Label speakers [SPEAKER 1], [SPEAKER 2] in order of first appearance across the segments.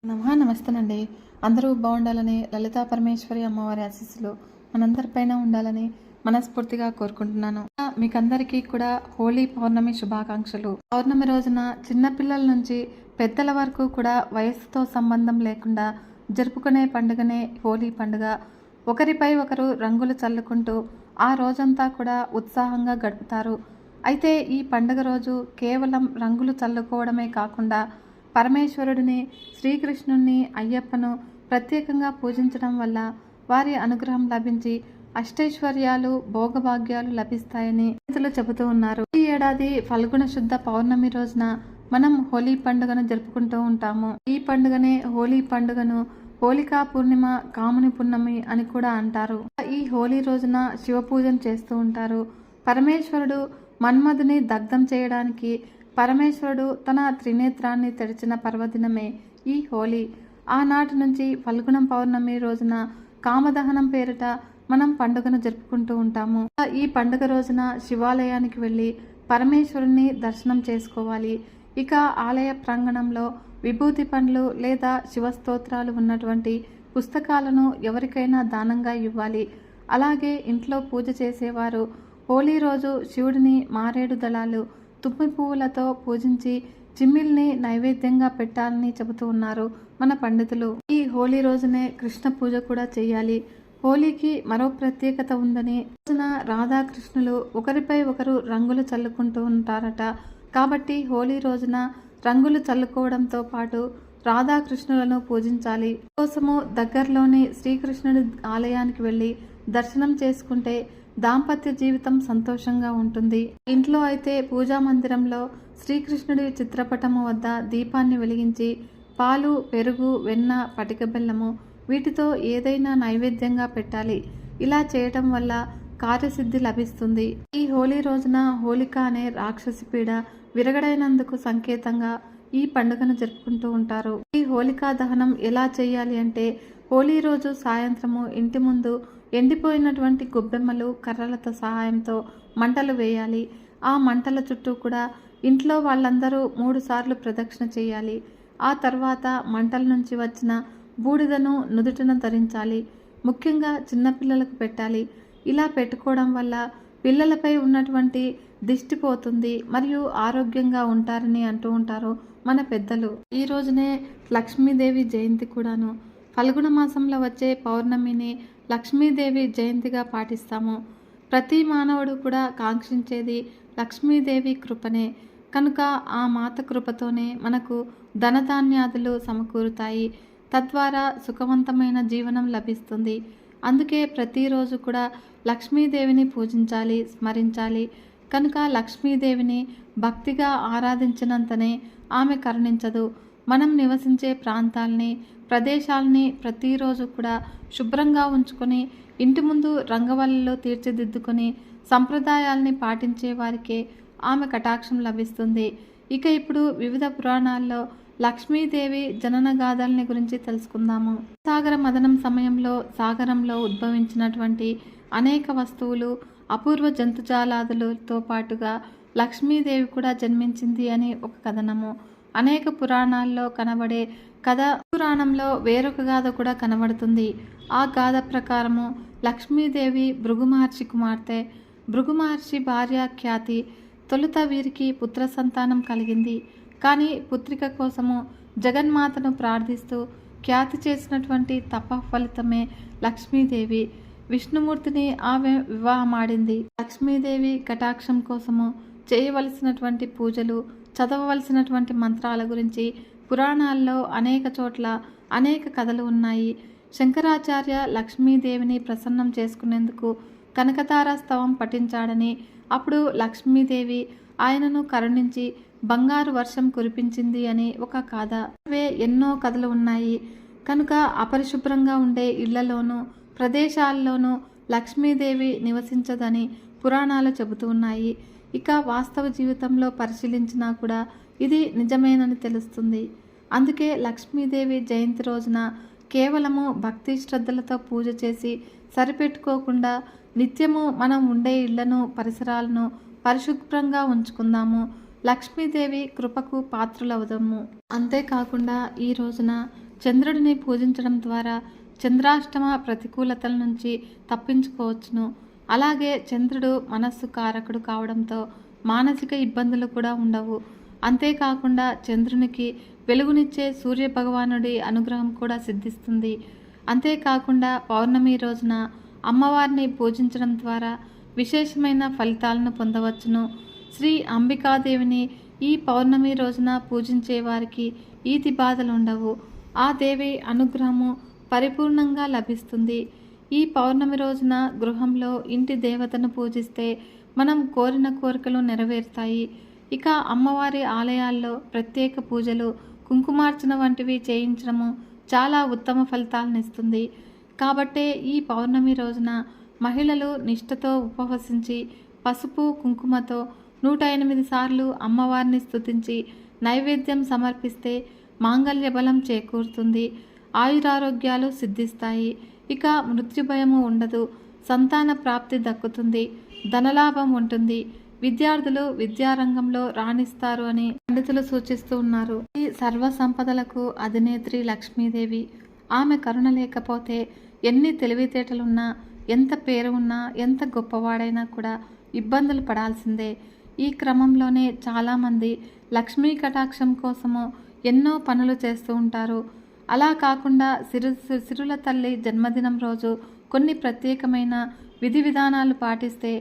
[SPEAKER 1] నమస్తేనండి. అందరూ బాగుండాలని, లలితా పరమేశ్వరి అమ్మవారి ఆశీస్సులు మనందరిపైన ఉండాలని మనస్ఫూర్తిగా కోరుకుంటున్నాను. మీకందరికీ కూడా హోలీ పౌర్ణమి శుభాకాంక్షలు. పౌర్ణమి రోజున చిన్నపిల్లల నుంచి పెద్దల వరకు కూడా వయస్సుతో సంబంధం లేకుండా జరుపుకునే పండుగనే హోలీ పండుగ. ఒకరిపై ఒకరు రంగులు చల్లుకుంటూ ఆ రోజంతా కూడా ఉత్సాహంగా గడుపుతారు. అయితే ఈ పండుగ రోజు కేవలం రంగులు చల్లుకోవడమే కాకుండా పరమేశ్వరుడిని, శ్రీకృష్ణుణ్ణి, అయ్యప్పను ప్రత్యేకంగా పూజించడం వల్ల వారి అనుగ్రహం లభించి అష్టైశ్వర్యాలు, భోగభాగ్యాలు లభిస్తాయని పండితులు చెబుతూ ఉన్నారు. ఈ ఏడాది ఫల్గుణ శుద్ధ పౌర్ణమి రోజున మనం హోలీ పండుగను జరుపుకుంటూ ఉంటాము. ఈ పండుగనే హోలీ పండుగను హోలికా పూర్ణిమ, కాముని పున్నమి అని కూడా అంటారు. ఈ హోలీ రోజున శివ పూజను చేస్తూ ఉంటారు. పరమేశ్వరుడు మన్మధుని దగ్ధం చేయడానికి పరమేశ్వరుడు తన త్రినేత్రాన్ని తెరిచిన పర్వదినమే ఈ హోలీ. ఆనాటి నుంచి ఫల్గుణం పౌర్ణమి రోజున కామదహనం పేరిట మనం పండుగను జరుపుకుంటూ ఉంటాము. ఈ పండుగ రోజున శివాలయానికి వెళ్ళి పరమేశ్వరుని దర్శనం చేసుకోవాలి. ఇక ఆలయ ప్రాంగణంలో విభూతి పండ్లు లేదా శివస్తోత్రాలు ఉన్నటువంటి పుస్తకాలను ఎవరికైనా దానంగా ఇవ్వాలి. అలాగే ఇంట్లో పూజ చేసేవారు హోలీ రోజు శివుడిని మారేడు దళాలు, తుమ్మి పువ్వులతో పూజించి చిమ్మిల్ని నైవేద్యంగా పెట్టాలని చెబుతూ ఉన్నారు మన పండితులు. ఈ హోలీ రోజునే కృష్ణ పూజ కూడా చేయాలి. హోలీకి మరో ప్రత్యేకత ఉందని, రోజున రాధాకృష్ణులు ఒకరిపై ఒకరు రంగులు చల్లుకుంటూ ఉంటారట. కాబట్టి హోలీ రోజున రంగులు చల్లుకోవడంతో పాటు రాధాకృష్ణులను పూజించాలి. కోసము దగ్గరలోని శ్రీకృష్ణుడి ఆలయానికి వెళ్ళి దర్శనం చేసుకుంటే దాంపత్య జీవితం సంతోషంగా ఉంటుంది. ఇంట్లో అయితే పూజా మందిరంలో శ్రీకృష్ణుడి చిత్రపటము వద్ద దీపాన్ని వెలిగించి పాలు, పెరుగు, వెన్న, పటిక బెల్లము వీటితో ఏదైనా నైవేద్యంగా పెట్టాలి. ఇలా చేయటం వల్ల కార్యసిద్ధి లభిస్తుంది. ఈ హోలీ రోజున హోలిక అనే రాక్షసి పీడ విరగడైనందుకు సంకేతంగా ఈ పండుగను జరుపుకుంటూ ఉంటారు. ఈ హోలికా దహనం ఎలా చేయాలి అంటే, హోలీ రోజు సాయంత్రము ఇంటి ముందు ఎండిపోయినటువంటి గొబ్బెమ్మలు, కర్రలతో సహాయంతో మంటలు వేయాలి. ఆ మంటల చుట్టూ కూడా ఇంట్లో వాళ్ళందరూ 3 సార్లు ప్రదక్షిణ చేయాలి. ఆ తర్వాత మంటల నుంచి వచ్చిన బూడిదను నుదుటిన ధరించాలి. ముఖ్యంగా చిన్నపిల్లలకు పెట్టాలి. ఇలా పెట్టుకోవడం వల్ల పిల్లలపై ఉన్నటువంటి దిష్టి పోతుంది మరియు ఆరోగ్యంగా ఉంటారని అంటూ ఉంటారు మన పెద్దలు. ఈ రోజునే లక్ష్మీదేవి జయంతి కూడాను. ఫల్గుణ మాసంలో వచ్చే పౌర్ణమిని లక్ష్మీదేవి జయంతిగా పాటిస్తాము. ప్రతి మానవుడు కూడా కాంక్షించేది లక్ష్మీదేవి కృపనే. కనుక ఆ మాత కృపతోనే మనకు ధనధాన్యాదులు సమకూరుతాయి. తద్వారా సుఖవంతమైన జీవనం లభిస్తుంది. అందుకే ప్రతిరోజు కూడా లక్ష్మీదేవిని పూజించాలి, స్మరించాలి. కనుక లక్ష్మీదేవిని భక్తిగా ఆరాధించినంతనే ఆమె కరుణించదు. మనం నివసించే ప్రాంతాల్ని, ప్రదేశాలని ప్రతిరోజు కూడా శుభ్రంగా ఉంచుకొని ఇంటి ముందు రంగవల్లిలో తీర్చిదిద్దుకొని సంప్రదాయాల్ని పాటించే వారికే ఆమె కటాక్షం లభిస్తుంది. ఇక ఇప్పుడు వివిధ పురాణాల్లో లక్ష్మీదేవి జనన గాథల్ని గురించి తెలుసుకుందాము. సాగర మదనం సమయంలో సాగరంలో ఉద్భవించినటువంటి అనేక వస్తువులు, అపూర్వ జంతుజాలాదులతో పాటుగా లక్ష్మీదేవి కూడా జన్మించింది అని ఒక కథనము. అనేక పురాణాల్లో కనబడే కథ పురాణంలో వేరొక గాథ కూడా కనబడుతుంది. ఆ గాథ ప్రకారము లక్ష్మీదేవి భృగు మహర్షి కుమార్తె. భృగు మహర్షి భార్య ఖ్యాతి. తొలుత వీరికి పుత్ర సంతానం కలిగింది. కానీ పుత్రిక కోసము జగన్మాతను ప్రార్థిస్తూ ఖ్యాతి చేసినటువంటి తప ఫలితమే లక్ష్మీదేవి. విష్ణుమూర్తిని ఆమె వివాహమాడింది. లక్ష్మీదేవి కటాక్షం కోసము చేయవలసినటువంటి పూజలు, చదవవలసినటువంటి మంత్రాల గురించి పురాణాల్లో అనేక చోట్ల అనేక కథలు ఉన్నాయి. శంకరాచార్య లక్ష్మీదేవిని ప్రసన్నం చేసుకునేందుకు కనకతారాస్తవం పఠించాడని, అప్పుడు లక్ష్మీదేవి ఆయనను కరుణించి బంగారు వర్షం కురిపించింది అని ఒక కథ. ఇవే ఎన్నో కథలు ఉన్నాయి. కనుక అపరిశుభ్రంగా ఉండే ఇళ్లలోనూ ప్రదేశాల్లోనూ లక్ష్మీదేవి నివసించదని పురాణాలు చెబుతూ ఉన్నాయి. ఇక వాస్తవ జీవితంలో పరిశీలించినా కూడా ఇది నిజమేనని తెలుస్తుంది. అందుకే లక్ష్మీదేవి జయంతి రోజున కేవలము భక్తి శ్రద్ధలతో పూజ చేసి సరిపెట్టుకోకుండా నిత్యము మనం ఉండే ఇళ్లను, పరిసరాలను పరిశుభ్రంగా ఉంచుకుందాము. లక్ష్మీదేవి కృపకు పాత్రులవుదాము. అంతేకాకుండా ఈ రోజున చంద్రుడిని పూజించడం ద్వారా చంద్రాష్టమ ప్రతికూలతల నుంచి తప్పించుకోవచ్చును. అలాగే చంద్రుడు మనస్సు కారకుడు కావడంతో మానసిక ఇబ్బందులు కూడా ఉండవు. అంతేకాకుండా చంద్రునికి వెలుగునిచ్చే సూర్య భగవానుడి అనుగ్రహం కూడా సిద్ధిస్తుంది. అంతేకాకుండా పౌర్ణమి రోజున అమ్మవారిని పూజించడం ద్వారా విశేషమైన ఫలితాలను పొందవచ్చును. శ్రీ అంబికాదేవిని ఈ పౌర్ణమి రోజున పూజించే వారికి ఈతి బాధలు ఉండవు. ఆ దేవి అనుగ్రహము పరిపూర్ణంగా లభిస్తుంది. ఈ పౌర్ణమి రోజున గృహంలో ఇంటి దేవతను పూజిస్తే మనం కోరిన కోరికలు నెరవేరుతాయి. ఇక అమ్మవారి ఆలయాల్లో ప్రత్యేక పూజలు, కుంకుమార్చన వంటివి చేయించడము చాలా ఉత్తమ ఫలితాలను ఇస్తుంది. కాబట్టే ఈ పౌర్ణమి రోజున మహిళలు నిష్ఠతో ఉపవసించి పసుపు కుంకుమతో 108 సార్లు అమ్మవారిని స్తుతించి నైవేద్యం సమర్పిస్తే మాంగళ్య బలం చేకూరుతుంది. ఆయురారోగ్యాలు సిద్ధిస్తాయి. ఇక మృత్యుభయము ఉండదు. సంతాన ప్రాప్తి దక్కుతుంది. ధనలాభం ఉంటుంది. విద్యార్థులు విద్యారంగంలో రాణిస్తారు అని పండితులు సూచిస్తూ ఉన్నారు. ఈ సర్వ సంపదలకు అధినేత్రి లక్ష్మీదేవి. ఆమె కరుణ లేకపోతే ఎన్ని తెలివితేటలున్నా, ఎంత పేరు ఉన్నా, ఎంత గొప్పవాడైనా కూడా ఇబ్బందులు పడాల్సిందే. ఈ క్రమంలోనే చాలామంది లక్ష్మీ కటాక్షం కోసము ఎన్నో పనులు చేస్తూ ఉంటారు. అలా కాకుండా సిరుల తల్లి జన్మదినం రోజు కొన్ని ప్రత్యేకమైన విధి విధానాలు పాటిస్తే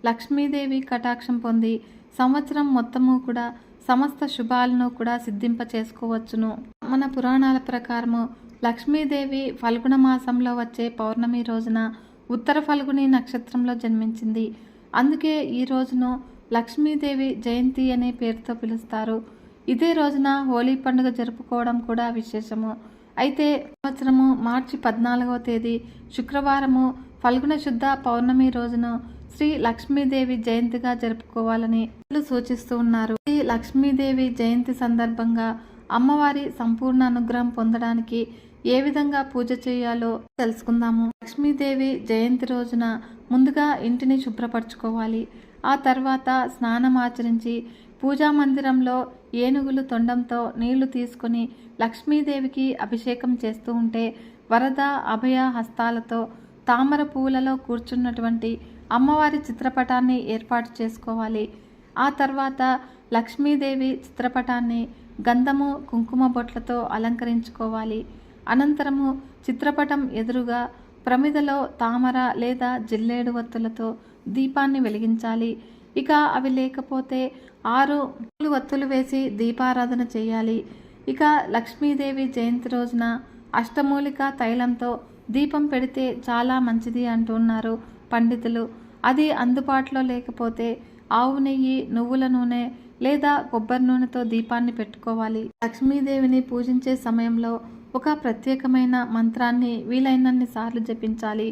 [SPEAKER 1] లక్ష్మీదేవి కటాక్షం పొంది సంవత్సరం మొత్తము కూడా సమస్త శుభాలను కూడా సిద్ధింప చేసుకోవచ్చును. మన పురాణాల ప్రకారము లక్ష్మీదేవి ఫల్గుణ మాసంలో వచ్చే పౌర్ణమి రోజున ఉత్తర ఫల్గుని నక్షత్రంలో జన్మించింది. అందుకే ఈ రోజును లక్ష్మీదేవి జయంతి అనే పేరుతో పిలుస్తారు. ఇదే రోజున హోలీ పండుగ జరుపుకోవడం కూడా విశేషము. అయితే సంవత్సరము మార్చి 14వ తేదీ శుక్రవారము ఫల్గుణ శుద్ధ పౌర్ణమి రోజును శ్రీ లక్ష్మీదేవి జయంతిగా జరుపుకోవాలని సూచిస్తూ ఉన్నారు. ఈ లక్ష్మీదేవి జయంతి సందర్భంగా అమ్మవారి సంపూర్ణ అనుగ్రహం పొందడానికి ఏ విధంగా పూజ చేయాలో తెలుసుకుందాము. లక్ష్మీదేవి జయంతి రోజున ముందుగా ఇంటిని శుభ్రపరచుకోవాలి. ఆ తర్వాత స్నానం ఆచరించి పూజా మందిరంలో ఏనుగులు తొండంతో నీళ్లు తీసుకొని లక్ష్మీదేవికి అభిషేకం చేస్తూ ఉంటే వరద అభయ హస్తాలతో తామర పువ్వులలో కూర్చున్నటువంటి అమ్మవారి చిత్రపటాన్ని ఏర్పాటు చేసుకోవాలి. ఆ తర్వాత లక్ష్మీదేవి చిత్రపటాన్ని గంధము కుంకుమ బొట్లతో అలంకరించుకోవాలి. అనంతరము చిత్రపటం ఎదురుగా ప్రమిదలో తామర లేదా జిల్లేడు వత్తులతో దీపాన్ని వెలిగించాలి. ఇక అవి లేకపోతే 6 వత్తులు వేసి దీపారాధన చేయాలి. ఇక లక్ష్మీదేవి జయంతి రోజున అష్టమూలిక తైలంతో దీపం పెడితే చాలా మంచిది అంటున్నారు పండితులు. అది అందుబాటులో లేకపోతే ఆవు నెయ్యి, నువ్వుల నూనె లేదా కొబ్బరి నూనెతో దీపాన్ని పెట్టుకోవాలి. లక్ష్మీదేవిని పూజించే సమయంలో ఒక ప్రత్యేకమైన మంత్రాన్ని వీలైనన్ని సార్లు జపించాలి.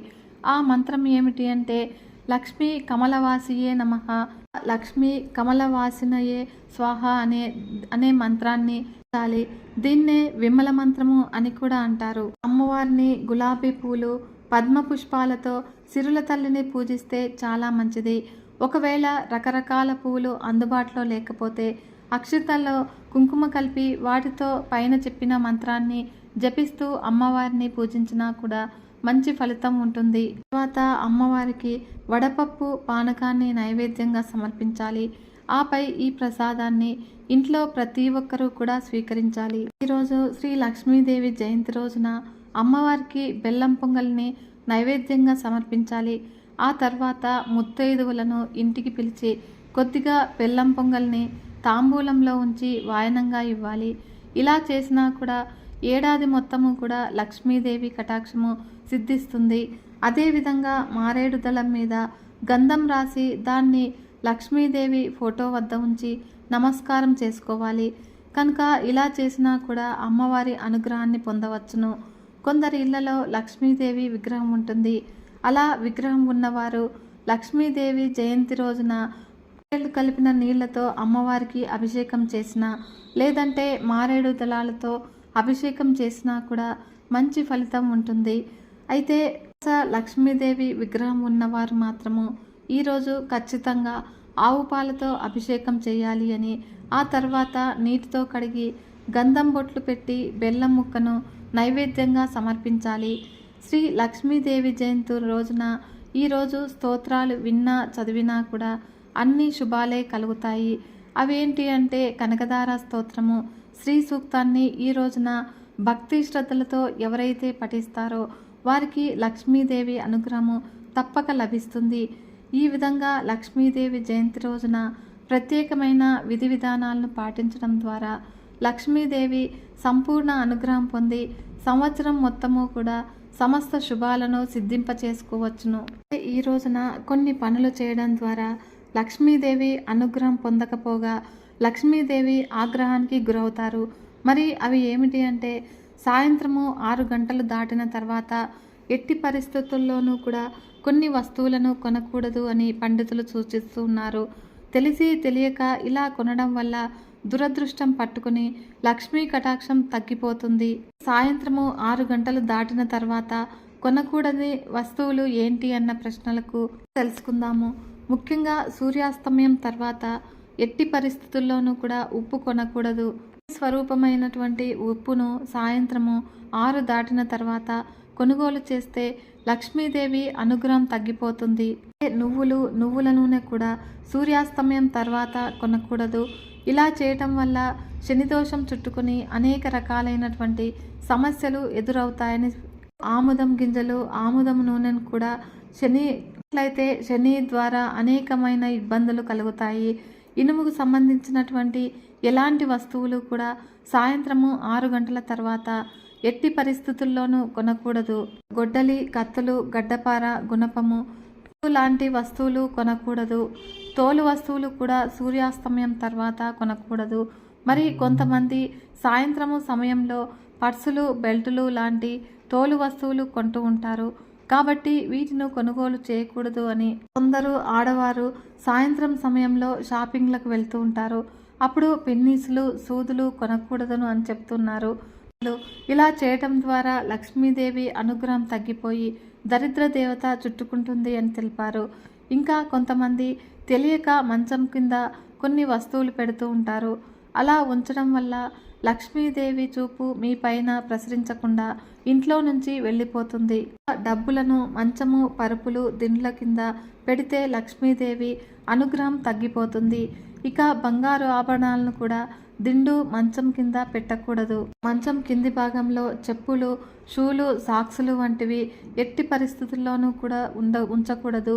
[SPEAKER 1] ఆ మంత్రం ఏమిటి అంటే లక్ష్మీ కమలవాసియే నమః, లక్ష్మీ కమలవాసినయే స్వాహ అనే మంత్రాన్ని చాలి. దీన్నే విమల మంత్రము అని కూడా అంటారు. అమ్మవారిని గులాబీ పూలు, పద్మ పుష్పాలతో సిరుల తల్లిని పూజిస్తే చాలా మంచిది. ఒకవేళ రకరకాల పువ్వులు అందుబాటులో లేకపోతే అక్షతల్లో కుంకుమ కలిపి వాటితో పైన చెప్పిన మంత్రాన్ని జపిస్తూ అమ్మవారిని పూజించినా కూడా మంచి ఫలితం ఉంటుంది. తర్వాత అమ్మవారికి వడపప్పు పానకాన్ని నైవేద్యంగా సమర్పించాలి. ఆపై ఈ ప్రసాదాన్ని ఇంట్లో ప్రతి ఒక్కరూ కూడా స్వీకరించాలి. ఈరోజు శ్రీ లక్ష్మీదేవి జయంతి రోజున అమ్మవారికి బెల్లం పొంగల్ని నైవేద్యంగా సమర్పించాలి. ఆ తర్వాత ముత్తైదువులను ఇంటికి పిలిచి కొద్దిగా బెల్లం పొంగల్ని తాంబూలంలో ఉంచి వాయనంగా ఇవ్వాలి. ఇలా చేసినా కూడా ఏడాది మొత్తము కూడా లక్ష్మీదేవి కటాక్షము సిద్ధిస్తుంది. అదేవిధంగా మారేడు దళం మీద గంధం రాసి దాన్ని లక్ష్మీదేవి ఫోటో వద్ద ఉంచి నమస్కారం చేసుకోవాలి. కనుక ఇలా చేసినా కూడా అమ్మవారి అనుగ్రహాన్ని పొందవచ్చును. కొందరి ఇళ్లలో లక్ష్మీదేవి విగ్రహం ఉంటుంది. అలా విగ్రహం ఉన్నవారు లక్ష్మీదేవి జయంతి రోజున కలిపిన నీళ్లతో అమ్మవారికి అభిషేకం చేసినా లేదంటే మారేడు దళాలతో అభిషేకం చేసినా కూడా మంచి ఫలితం ఉంటుంది. అయితే లక్ష్మీదేవి విగ్రహం ఉన్నవారు మాత్రము ఈరోజు ఖచ్చితంగా ఆవు పాలతో అభిషేకం చేయాలి అని, ఆ తర్వాత నీటితో కడిగి గంధం బొట్లు పెట్టి బెల్లం ముక్కను నైవేద్యంగా సమర్పించాలి. శ్రీ లక్ష్మీదేవి జయంతి రోజున ఈరోజు స్తోత్రాలు విన్నా చదివినా కూడా అన్ని శుభాలే కలుగుతాయి. అవేంటి అంటే కనకదార స్తోత్రము, శ్రీ సూక్తాన్ని ఈ రోజున భక్తి శ్రద్ధలతో ఎవరైతే పఠిస్తారో వారికి లక్ష్మీదేవి అనుగ్రహము తప్పక లభిస్తుంది. ఈ విధంగా లక్ష్మీదేవి జయంతి రోజున ప్రత్యేకమైన విధి విధానాలను పాటించడం ద్వారా లక్ష్మీదేవి సంపూర్ణ అనుగ్రహం పొంది సంవత్సరం మొత్తము కూడా సమస్త శుభాలను సిద్ధింపచేసుకోవచ్చును. ఈ రోజున కొన్ని పనులు చేయడం ద్వారా లక్ష్మీదేవి అనుగ్రహం పొందకపోగా లక్ష్మీదేవి ఆగ్రహానికి గురవుతారు. మరి అవి ఏమిటి అంటే సాయంత్రము 6 గంటలు దాటిన తర్వాత ఎట్టి పరిస్థితుల్లోనూ కూడా కొన్ని వస్తువులను కొనకూడదు అని పండితులు సూచిస్తూ ఉన్నారు. తెలిసి తెలియక ఇలా కొనడం వల్ల దురదృష్టం పట్టుకుని లక్ష్మీ కటాక్షం తగ్గిపోతుంది. సాయంత్రము 6 గంటలు దాటిన తర్వాత కొనకూడని వస్తువులు ఏంటి అన్న ప్రశ్నలకు తెలుసుకుందాము. ముఖ్యంగా సూర్యాస్తమయం తర్వాత ఎట్టి పరిస్థితుల్లోనూ కూడా ఉప్పు కొనకూడదు. స్వరూపమైనటువంటి ఉప్పును సాయంత్రము 6 దాటిన తర్వాత కొనుగోలు చేస్తే లక్ష్మీదేవి అనుగ్రహం తగ్గిపోతుంది. నువ్వుల నూనె కూడా సూర్యాస్తమయం తర్వాత కొనకూడదు. ఇలా చేయటం వల్ల శనిదోషం చుట్టుకుని అనేక రకాలైనటువంటి సమస్యలు ఎదురవుతాయని. ఆముదం గింజలు, ఆముదం నూనెను కూడా శని ద్వారా అనేకమైన ఇబ్బందులు కలుగుతాయి. ఇనుముకు సంబంధించినటువంటి ఎలాంటి వస్తువులు కూడా సాయంత్రము 6 గంటల తర్వాత ఎట్టి పరిస్థితుల్లోనూ కొనకూడదు. గొడ్డలి, కత్తులు, గడ్డపార, గుణపము లాంటి వస్తువులు కొనకూడదు. తోలు వస్తువులు కూడా సూర్యాస్తమయం తర్వాత కొనకూడదు. మరి కొంతమంది సాయంత్రము సమయంలో పర్సులు, బెల్టులు లాంటి తోలు వస్తువులు కొంటూ ఉంటారు. కాబట్టి వీటిని కొనుగోలు చేయకూడదు అని కొందరు ఆడవారు సాయంత్రం సమయంలో షాపింగ్లకు వెళ్తూ ఉంటారు. అప్పుడు పిన్నీసులు, సూదులు కొనకూడదును అని చెప్తున్నారు. ఇలా చేయటం ద్వారా లక్ష్మీదేవి అనుగ్రహం తగ్గిపోయి దరిద్ర దేవత చుట్టుకుంటుంది అని తెలిపారు. ఇంకా కొంతమంది తెలియక మంచం కింద కొన్ని వస్తువులు పెడుతూ ఉంటారు. అలా ఉంచడం వల్ల లక్ష్మీదేవి చూపు మీ పైన ప్రసరించకుండా ఇంట్లో నుంచి వెళ్ళిపోతుంది. డబ్బులను మంచము, పరుపులు, దిండ్ల కింద పెడితే లక్ష్మీదేవి అనుగ్రహం తగ్గిపోతుంది. ఇక బంగారు ఆభరణాలను కూడా దిండు, మంచం కింద పెట్టకూడదు. మంచం కింది భాగంలో చెప్పులు, షూలు, సాక్సులు వంటివి ఎట్టి పరిస్థితుల్లోనూ కూడా ఉంచకూడదు.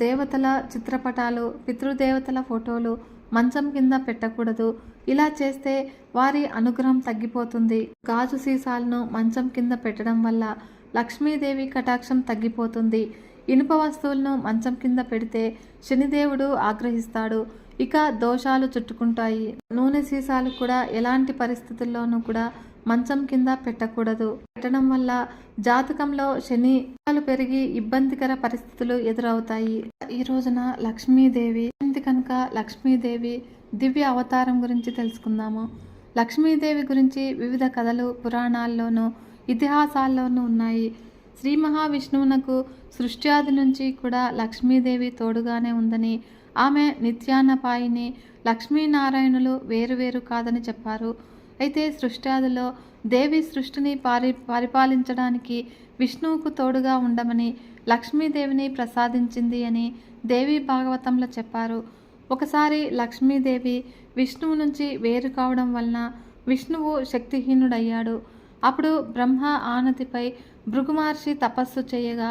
[SPEAKER 1] దేవతల చిత్రపటాలు, పితృదేవతల ఫోటోలు మంచం కింద పెట్టకూడదు. ఇలా చేస్తే వారి అనుగ్రహం తగ్గిపోతుంది. గాజు సీసాలను మంచం కింద పెట్టడం వల్ల లక్ష్మీదేవి కటాక్షం తగ్గిపోతుంది. ఇనుప వస్తువులను మంచం కింద పెడితే శనిదేవుడు ఆగ్రహిస్తాడు. ఇక దోషాలు చుట్టుకుంటాయి. నూనె సీసాలు కూడా ఎలాంటి పరిస్థితుల్లోనూ కూడా మంచం కింద పెట్టకూడదు. పెట్టడం వల్ల జాతకంలో శని పెరిగి ఇబ్బందికర పరిస్థితులు ఎదురవుతాయి. ఈ రోజున లక్ష్మీదేవి కనుక లక్ష్మీదేవి దివ్య అవతారం గురించి తెలుసుకుందాము. లక్ష్మీదేవి గురించి వివిధ కథలు పురాణాల్లోనూ ఇతిహాసాల్లోనూ ఉన్నాయి. శ్రీ మహావిష్ణువునకు సృష్ట్యాది నుంచి కూడా లక్ష్మీదేవి తోడుగానే ఉందని, ఆమె నిత్యాన్నపాయిని, లక్ష్మీనారాయణులు వేరువేరు కాదని చెప్పారు. అయితే సృష్ట్యాదిలో దేవి సృష్టిని పరిపాలించడానికి విష్ణువుకు తోడుగా ఉండమని లక్ష్మీదేవిని ప్రసాదించింది అని దేవి భాగవతంలో చెప్పారు. ఒకసారి లక్ష్మీదేవి విష్ణువు నుంచి వేరు కావడం వలన విష్ణువు శక్తిహీనుడయ్యాడు. అప్పుడు బ్రహ్మ ఆనతిపై భృగు మహర్షి తపస్సు చేయగా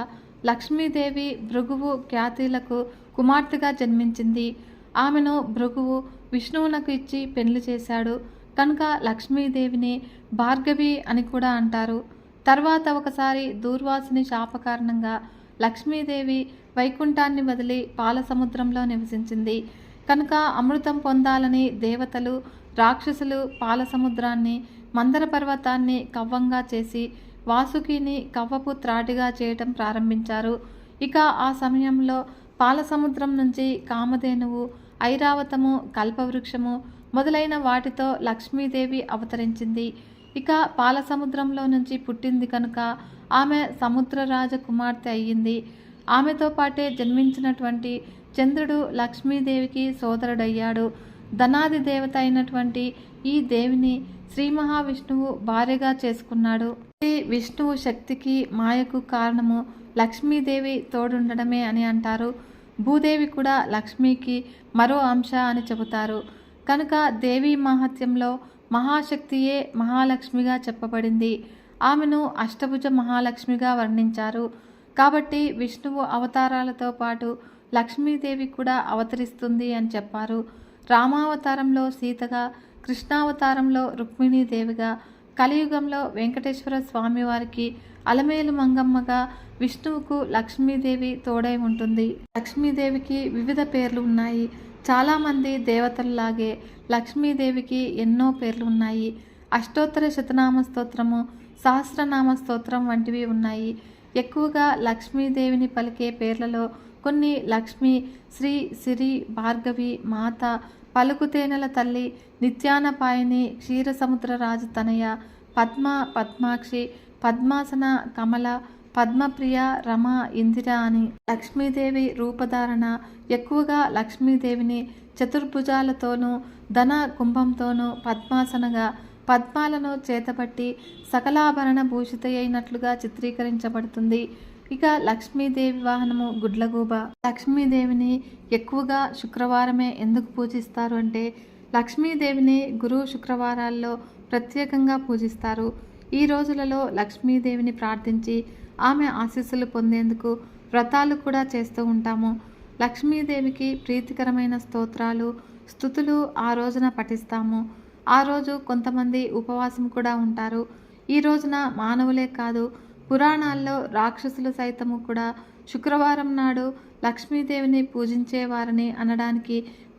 [SPEAKER 1] లక్ష్మీదేవి భృగువు ఖ్యాతిలకు కుమార్తెగా జన్మించింది. ఆమెను భృగువు విష్ణువునకు ఇచ్చి పెళ్లి చేశాడు కనుక లక్ష్మీదేవిని భార్గవి అని కూడా అంటారు. తర్వాత ఒకసారి దూర్వాసుని శాప కారణంగా లక్ష్మీదేవి వైకుంఠాన్ని వదిలి పాలసముద్రంలో నివసించింది. కనుక అమృతం పొందాలని దేవతలు, రాక్షసులు పాలసముద్రాన్ని, మందర పర్వతాన్ని కవ్వంగా చేసి వాసుకిని కవ్వపు త్రాటిగా చేయటం ప్రారంభించారు. ఇక ఆ సమయంలో పాలసముద్రం నుంచి కామధేనువు, ఐరావతము, కల్పవృక్షము మొదలైన వాటితో లక్ష్మీదేవి అవతరించింది. ఇక పాలసముద్రంలో నుంచి పుట్టింది కనుక ఆమె సముద్రరాజ కుమార్తె అయ్యింది. ఆమెతో పాటే జన్మించినటువంటి చంద్రుడు లక్ష్మీదేవికి సోదరుడయ్యాడు. ధనాది దేవత అయినటువంటి ఈ దేవిని శ్రీ మహావిష్ణువు భార్యగా చేసుకున్నాడు. విష్ణువు శక్తికి మాయకు కారణము లక్ష్మీదేవి తోడుండడమే అని అంటారు. భూదేవి కూడా లక్ష్మికి మరో అంశ అని చెబుతారు. కనుక దేవీ మహత్యంలో మహాశక్తియే మహాలక్ష్మిగా చెప్పబడింది. ఆమెను అష్టభుజ మహాలక్ష్మిగా వర్ణించారు. కాబట్టి విష్ణువు అవతారాలతో పాటు లక్ష్మీదేవి కూడా అవతరిస్తుంది అని చెప్పారు. రామావతారంలో సీతగా, కృష్ణావతారంలో రుక్మిణీదేవిగా, కలియుగంలో వెంకటేశ్వర స్వామివారికి అలమేలు మంగమ్మగా, విష్ణువుకు లక్ష్మీదేవి తోడై ఉంటుంది. లక్ష్మీదేవికి వివిధ పేర్లు ఉన్నాయి. చాలామంది దేవతల్లాగే లక్ష్మీదేవికి ఎన్నో పేర్లు ఉన్నాయి. అష్టోత్తర శతనామ స్తోత్రము, సహస్రనామ స్తోత్రం వంటివి ఉన్నాయి. ఎక్కువగా లక్ష్మీదేవిని పలికే పేర్లలో కొన్ని లక్ష్మి, శ్రీ, సిరి, భార్గవి, మాత, పలుకుతేనెల తల్లి, నిత్యానపాయని, క్షీరసముద్రరాజు తనయ, పద్మ, పద్మాక్షి, పద్మాసన, కమల, పద్మప్రియ, రమ, ఇందిర అని. లక్ష్మీదేవి రూపధారణ ఎక్కువగా లక్ష్మీదేవిని చతుర్భుజాలతోనూ ధన కుంభంతోనూ పద్మాసనగా, పద్మాలను చేతపట్టి సకలాభరణ భూషిత అయినట్లుగా చిత్రీకరించబడుతుంది. ఇక లక్ష్మీదేవి వాహనము గుడ్లగూబ. లక్ష్మీదేవిని ఎక్కువగా శుక్రవారమే ఎందుకు పూజిస్తారు అంటే, లక్ష్మీదేవిని గురు శుక్రవారాల్లో ప్రత్యేకంగా పూజిస్తారు. ఈ రోజులలో లక్ష్మీదేవిని ప్రార్థించి ఆమె ఆశీస్సులు పొందేందుకు వ్రతాలు కూడా చేస్తూ ఉంటాము. లక్ష్మీదేవికి ప్రీతికరమైన స్తోత్రాలు, స్తుతులు ఆ రోజున పఠిస్తాము. ఆ రోజు కొంతమంది ఉపవాసం కూడా ఉంటారు. ఈ రోజున మానవులే కాదు, పురాణాల్లో రాక్షసులు సైతము కూడా శుక్రవారం నాడు లక్ష్మీదేవిని పూజించేవారని అనడానికి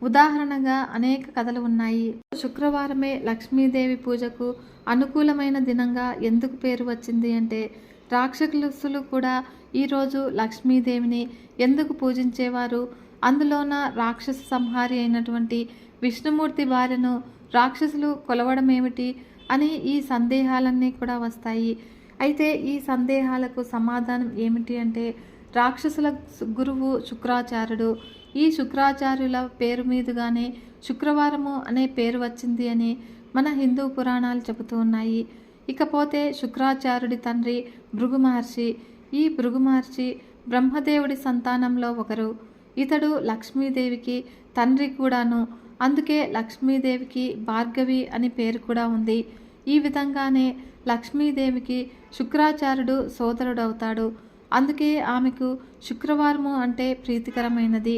[SPEAKER 1] ఉదాహరణగా అనేక కథలు ఉన్నాయి. శుక్రవారమే లక్ష్మీదేవి పూజకు అనుకూలమైన దినంగా ఎందుకు పేరు వచ్చింది అంటే, రాక్షసులు కూడా ఈరోజు లక్ష్మీదేవిని ఎందుకు పూజించేవారు, అందులోన రాక్షస సంహారి అయినటువంటి విష్ణుమూర్తి భార్యను రాక్షసులు కొలవడమేమిటి అని ఈ సందేహాలన్నీ కూడా వస్తాయి. అయితే ఈ సందేహాలకు సమాధానం ఏమిటి అంటే, రాక్షసుల గురువు శుక్రాచార్యుడు. ఈ శుక్రాచార్యుల పేరు మీదుగానే శుక్రవారము అనే పేరు వచ్చింది అని మన హిందూ పురాణాలు చెబుతూ ఉన్నాయి. ఇకపోతే శుక్రాచార్యుడి తండ్రి భృగు మహర్షి. ఈ భృగు మహర్షి బ్రహ్మదేవుడి సంతానంలో ఒకరు. ఇతడు లక్ష్మీదేవికి తండ్రి కూడాను. అందుకే లక్ష్మీదేవికి భార్గవి అని పేరు కూడా ఉంది. ఈ విధంగానే లక్ష్మీదేవికి శుక్రాచార్యుడు సోదరుడవుతాడు. అందుకే ఆమెకు శుక్రవారము అంటే ప్రీతికరమైనది.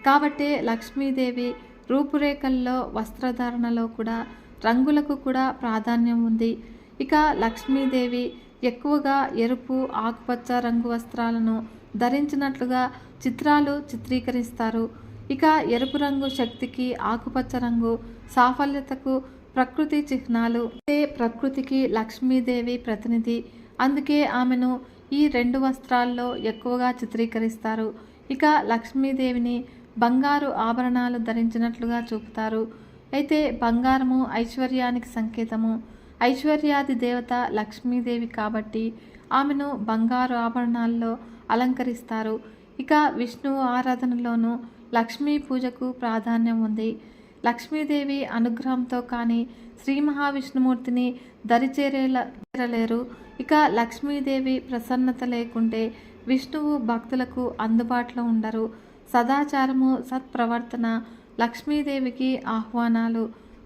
[SPEAKER 1] కాబట్టే లక్ష్మీదేవి రూపురేఖల్లో, వస్త్రధారణలో కూడా రంగులకు కూడా ప్రాధాన్యం ఉంది. ఇక లక్ష్మీదేవి ఎక్కువగా ఎరుపు, ఆకుపచ్చ రంగు వస్త్రాలను ధరించినట్లుగా చిత్రాలు చిత్రీకరిస్తారు. ఇక ఎరుపు రంగు శక్తికి, ఆకుపచ్చ రంగు సాఫల్యతకు ప్రకృతి చిహ్నాలు. ప్రకృతికి లక్ష్మీదేవి ప్రతినిధి. అందుకే ఆమెను ఈ రెండు వస్త్రాల్లో ఎక్కువగా చిత్రీకరిస్తారు. ఇక లక్ష్మీదేవిని బంగారు ఆభరణాలు ధరించినట్లుగా చూపుతారు. అయితే బంగారము ఐశ్వర్యానికి సంకేతము. ఐశ్వర్యాది దేవత లక్ష్మీదేవి కాబట్టి ఆమెను బంగారు ఆభరణాల్లో అలంకరిస్తారు. ఇక విష్ణువు ఆరాధనలోనూ లక్ష్మీ పూజకు ప్రాధాన్యం ఉంది. లక్ష్మీదేవి అనుగ్రహంతో కానీ శ్రీ మహావిష్ణుమూర్తిని చేరలేరు. ఇక లక్ష్మీదేవి ప్రసన్నత లేకుంటే విష్ణువు భక్తులకు అందుబాటులో ఉండరు. సదాచారము, సత్ప్రవర్తన లక్ష్మీదేవికి ఆహ్వానాలు.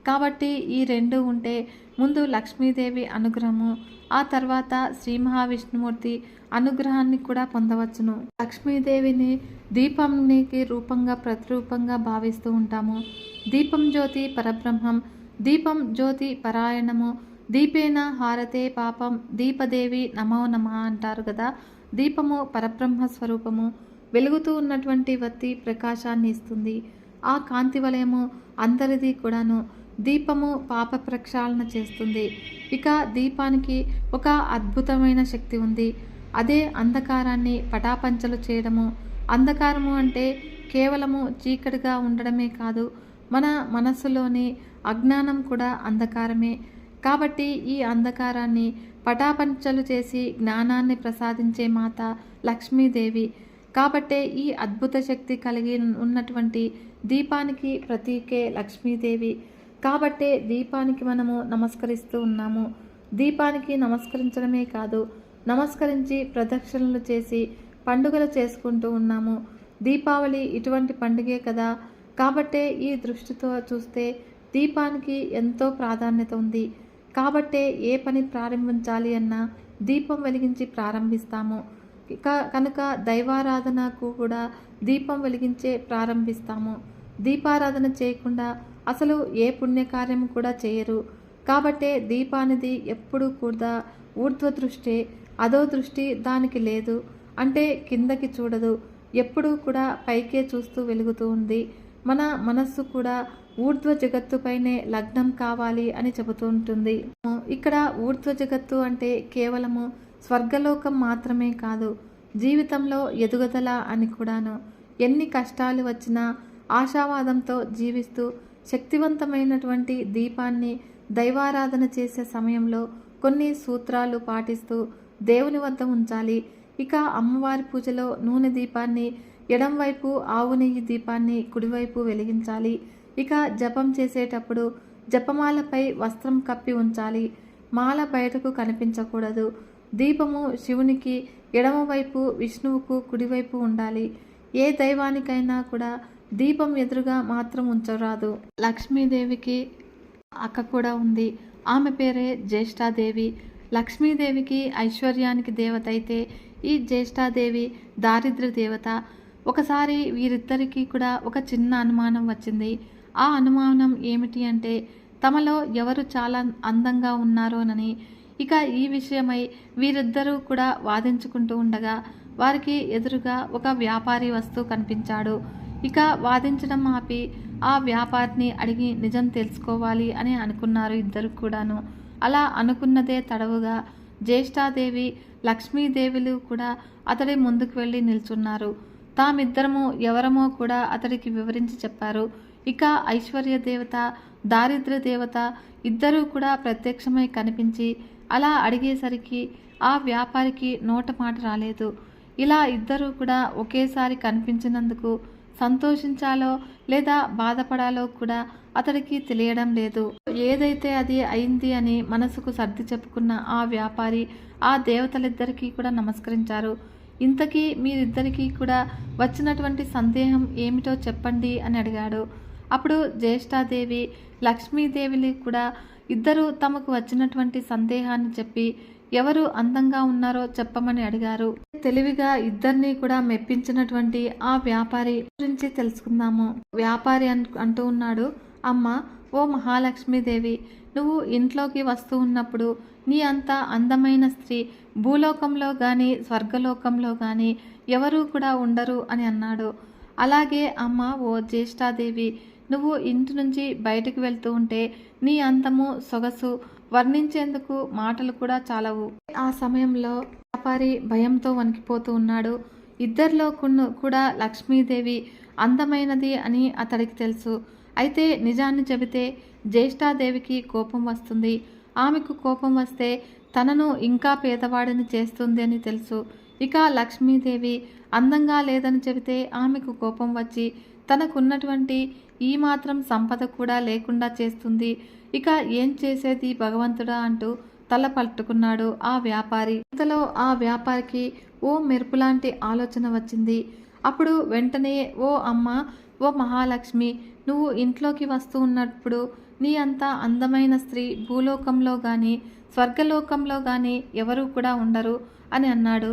[SPEAKER 1] కాబట్టి ఈ రెండు ఉంటే ముందు లక్ష్మీదేవి అనుగ్రహము, ఆ తర్వాత శ్రీ మహావిష్ణుమూర్తి అనుగ్రహాన్ని కూడా పొందవచ్చును. లక్ష్మీదేవిని దీపానికి రూపంగా, ప్రతిరూపంగా భావిస్తూ ఉంటాము. దీపం జ్యోతి పరబ్రహ్మం, దీపం జ్యోతి పరాయణము, దీపేన హారతే పాపం, దీపదేవి నమో నమః అంటారు కదా. దీపము పరబ్రహ్మ స్వరూపము. వెలుగుతూ ఉన్నటువంటి వత్తి ప్రకాశాన్ని ఇస్తుంది. ఆ కాంతి వలయము అందరిది కూడాను. దీపము పాప ప్రక్షాళన చేస్తుంది. ఇక దీపానికి ఒక అద్భుతమైన శక్తి ఉంది. అదే అంధకారాన్ని పటాపంచలు చేయడము. అంధకారము అంటే కేవలము చీకటిగా ఉండడమే కాదు, మన మనస్సులోని అజ్ఞానం కూడా అంధకారమే. కాబట్టి ఈ అంధకారాన్ని పటాపంచలు చేసి జ్ఞానాన్ని ప్రసాదించే మాత లక్ష్మీదేవి. కాబట్టే ఈ అద్భుత శక్తి కలిగి ఉన్నటువంటి దీపానికి ప్రతీకే లక్ష్మీదేవి. కాబట్టే దీపానికి మనము నమస్కరిస్తూ ఉన్నాము. దీపానికి నమస్కరించడమే కాదు, నమస్కరించి ప్రదక్షిణలు చేసి పండుగలు చేసుకుంటూ ఉన్నాము. దీపావళి ఇటువంటి పండుగే కదా. కాబట్టే ఈ దృష్టితో చూస్తే దీపానికి ఎంతో ప్రాధాన్యత ఉంది. కాబట్టే ఏ పని ప్రారంభించాలి అన్నా దీపం వెలిగించి ప్రారంభిస్తాము. కనుక దైవారాధనకు కూడా దీపం వెలిగించే ప్రారంభిస్తాము. దీపారాధన చేయకుండా అసలు ఏ పుణ్యకార్యం కూడా చేయరు. కాబట్టే దీపానిది ఎప్పుడూ కూడా ఊర్ధ్వ దృష్టి, అధో దృష్టి దానికి లేదు. అంటే కిందకి చూడదు, ఎప్పుడూ కూడా పైకే చూస్తూ వెలుగుతూ ఉంది. మన మనస్సు కూడా ఊర్ధ్వ జగత్తుపైనే లగ్నం కావాలి అని చెబుతూ ఉంటుంది. ఇక్కడ ఊర్ధ్వ జగత్తు అంటే కేవలము స్వర్గలోకం మాత్రమే కాదు, జీవితంలో ఎదుగుదల అని కూడాను. ఎన్ని కష్టాలు వచ్చినా ఆశావాదంతో జీవిస్తూ శక్తివంతమైనటువంటి దీపాన్ని దైవారాధన చేసే సమయంలో కొన్ని సూత్రాలు పాటిస్తూ దేవుని వద్ద ఉంచాలి. ఇక అమ్మవారి పూజలో నూనె దీపాన్ని ఎడంవైపు, ఆవు నెయ్యి దీపాన్ని కుడివైపు వెలిగించాలి. ఇక జపం చేసేటప్పుడు జపమాలపై వస్త్రం కప్పి ఉంచాలి. మాల బయటకు కనిపించకూడదు. దీపము శివునికి ఎడమవైపు, విష్ణువుకు కుడివైపు ఉండాలి. ఏ దైవానికైనా కూడా దీపం ఎదురుగా మాత్రం ఉంచరాదు. లక్ష్మీదేవికి అక్క కూడా ఉంది. ఆమె పేరే జ్యేష్ఠాదేవి. లక్ష్మీదేవికి ఐశ్వర్యానికి దేవత అయితే ఈ జ్యేష్ఠాదేవి దారిద్ర్య దేవత. ఒకసారి వీరిద్దరికీ కూడా ఒక చిన్న అనుమానం వచ్చింది. ఆ అనుమానం ఏమిటి అంటే తమలో ఎవరు చాలా అందంగా ఉన్నారోనని. ఇక ఈ విషయమై వీరిద్దరూ కూడా వాదించుకుంటూ ఉండగా వారికి ఎదురుగా ఒక వ్యాపారి వస్తూ కనిపించాడు. ఇక వాదించడం ఆపి ఆ వ్యాపారిని అడిగి నిజం తెలుసుకోవాలి అని అనుకున్నారు ఇద్దరు కూడాను. అలా అనుకున్నదే తడవుగా జ్యేష్ఠాదేవి, లక్ష్మీదేవులు కూడా అతడి ముందుకు వెళ్ళి నిల్చున్నారు. తామిద్దరము ఎవరమో కూడా అతడికి వివరించి చెప్పారు. ఇక ఐశ్వర్య దేవత, దారిద్ర్య దేవత ఇద్దరూ కూడా ప్రత్యక్షమై కనిపించి అలా అడిగేసరికి ఆ వ్యాపారికి నోట మాట రాలేదు. ఇలా ఇద్దరూ కూడా ఒకేసారి కనిపించినందుకు సంతోషించాలో లేదా బాధపడాలో కూడా అతడికి తెలియడం లేదు. ఏదైతే అది అయింది అని మనసుకు సర్ది చెప్పుకున్న ఆ వ్యాపారి ఆ దేవతలిద్దరికీ కూడా నమస్కరించారు. ఇంతకీ మీరిద్దరికీ కూడా వచ్చినటువంటి సందేహం ఏమిటో చెప్పండి అని అడిగాడు. అప్పుడు జ్యేష్ఠాదేవి, లక్ష్మీదేవిని కూడా ఇద్దరు తమకు వచ్చినటువంటి సందేహాన్ని చెప్పి ఎవరు అందంగా ఉన్నారో చెప్పమని అడిగారు. తెలివిగా ఇద్దరిని కూడా మెప్పించినటువంటి ఆ వ్యాపారి గురించి తెలుసుకుందాము. వ్యాపారి అంటూ ఉన్నాడు, అమ్మ ఓ మహాలక్ష్మీదేవి, నువ్వు ఇంట్లోకి వస్తూ ఉన్నప్పుడు నీ అంత అందమైన స్త్రీ భూలోకంలో కానీ స్వర్గలోకంలో కానీ ఎవరూ కూడా ఉండరు అని అన్నాడు. అలాగే అమ్మ ఓ జ్యేష్ఠాదేవి, నువ్వు ఇంటి నుంచి బయటకు వెళ్తూ ఉంటే నీ అందము, సొగసు వర్ణించేందుకు మాటలు కూడా చాలవు. ఆ సమయంలో వ్యాపారి భయంతో వణికిపోతూ ఉన్నాడు. ఇద్దరిలో కూడా లక్ష్మీదేవి అందమైనది అని అతడికి తెలుసు. అయితే నిజాన్ని చెబితే జ్యేష్ఠాదేవికి కోపం వస్తుంది. ఆమెకు కోపం వస్తే తనను ఇంకా పేదవాడిని చేస్తుంది అని తెలుసు. ఇక లక్ష్మీదేవి అందంగా లేదని చెబితే ఆమెకు కోపం వచ్చి తనకున్నటువంటి ఈ మాత్రం సంపద కూడా లేకుండా చేస్తుంది. ఇక ఏం చేసేది భగవంతుడా అంటూ తల పట్టుకున్నాడు ఆ వ్యాపారి. ఇంతలో ఆ వ్యాపారికి ఓ మెరుపులాంటి ఆలోచన వచ్చింది. అప్పుడు వెంటనే, ఓ అమ్మ, ఓ మహాలక్ష్మి, నువ్వు ఇంట్లోకి వస్తూ ఉన్నప్పుడు నీ అంత అందమైన స్త్రీ భూలోకంలో కానీ స్వర్గలోకంలో కానీ ఎవరూ కూడా ఉండరు అని అన్నాడు.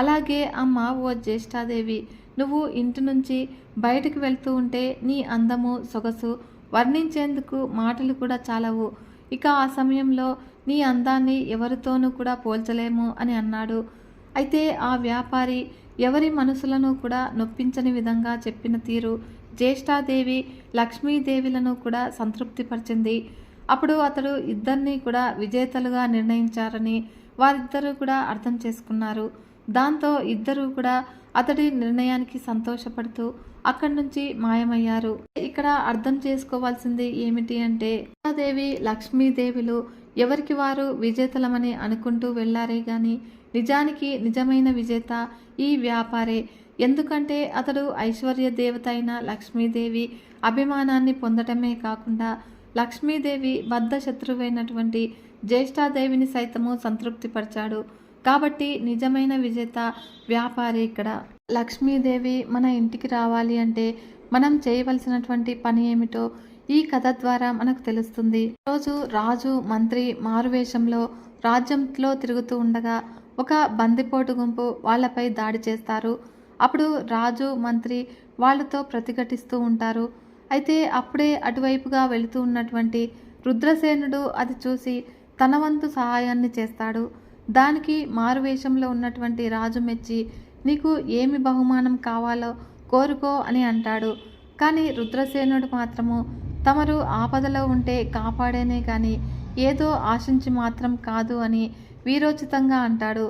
[SPEAKER 1] అలాగే అమ్మ ఓ జ్యేష్ఠాదేవి, నువ్వు ఇంటి నుంచి బయటకు వెళ్తూ ఉంటే నీ అందము, సొగసు వర్ణించేందుకు మాటలు కూడా చాలవు. ఇక ఆ సమయంలో నీ అందాన్ని ఎవరితోనూ కూడా పోల్చలేము అని అన్నాడు. అయితే ఆ వ్యాపారి ఎవరి మనసులను కూడా నొప్పించని విధంగా చెప్పిన తీరు జ్యేష్ఠాదేవి, లక్ష్మీదేవిలను కూడా సంతృప్తిపరిచింది. అప్పుడు అతడు ఇద్దరినీ కూడా విజేతలుగా నిర్ణయించారని వారిద్దరూ కూడా అర్థం చేసుకున్నారు. దాంతో ఇద్దరూ కూడా అతడి నిర్ణయానికి సంతోషపడుతూ అక్కడి నుంచి మాయమయ్యారు. ఇక్కడ అర్థం చేసుకోవాల్సింది ఏమిటి అంటే దేవి, లక్ష్మీదేవిలు ఎవరికి వారు విజేతలమని అనుకుంటూ వెళ్లారే గాని నిజానికి నిజమైన విజేత ఈ వ్యాపారే. ఎందుకంటే అతడు ఐశ్వర్య దేవత అయిన లక్ష్మీదేవి అభిమానాన్ని పొందటమే కాకుండా లక్ష్మీదేవి బద్ధ శత్రువైనటువంటి జ్యేష్ఠాదేవిని సైతము సంతృప్తిపరిచాడు. కాబట్టి నిజమైన విజేత వ్యాపారి ఇక్కడ. లక్ష్మీదేవి మన ఇంటికి రావాలి అంటే మనం చేయవలసినటువంటి పని ఏమిటో ఈ కథ ద్వారా మనకు తెలుస్తుంది. రోజు రాజు మంత్రి మారువేషంలో రాజ్యంలో తిరుగుతూ ఉండగా ఒక బందిపోటు గుంపు వాళ్ళపై దాడి చేస్తారు. అప్పుడు రాజు మంత్రి వాళ్ళతో ప్రతిఘటిస్తూ ఉంటారు. అయితే అప్పుడే అటువైపుగా వెళుతూ ఉన్నటువంటి రుద్రసేనుడు అది చూసి తన వంతు సహాయాన్ని చేస్తాడు. దానికి మారువేషంలో ఉన్నటువంటి రాజు మెచ్చి నీకు ఏమి బహుమానం కావాలో కోరుకో అని అంటాడు. కానీ రుద్రసేనుడు మాత్రము తమరు ఆపదలో ఉంటే కాపాడేనే కానీ ఏదో ఆశించి మాత్రం కాదు అని వీరోచితంగా అంటాడు.